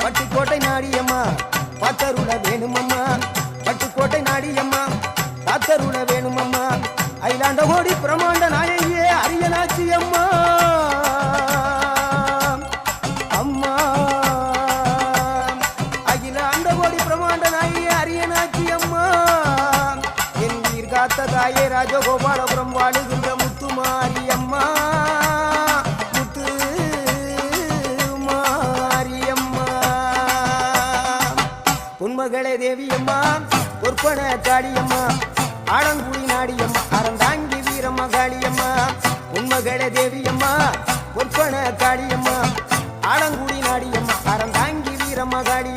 பட்டுக்கோட்டை நாடியம்மா பத்தருள வேணுமம்மா பட்டுக்கோட்டை நாடியம்மா பத்தருள வேணுமம்மா அயிலாண்ட ஓடி பிரமாண்ட நாயகியே அரியனாச்சி அம்மா அம்மா அகிலாண்ட ஓடி பிரமாண்ட நாயகியே அரியனாச்சி அம்மா என் உயிர் காத்த தாயே ராஜகோபாலபுரம் வாழுகின்ற முத்துமாரி அம்மா முத்து மாரியம்மா பொன்மகளே தேவியம்மா பொற்பன காளியம்மா ஆலங்குடி நாடியம்மா அறந்தாங்கி வீரம்மா காளியம்மா உண்மகளே தேவியம்மா பொற்பன காளியம்மா ஆலங்குடி நாடியம்மா அறந்தாங்கி வீரம்மா காளியம்மா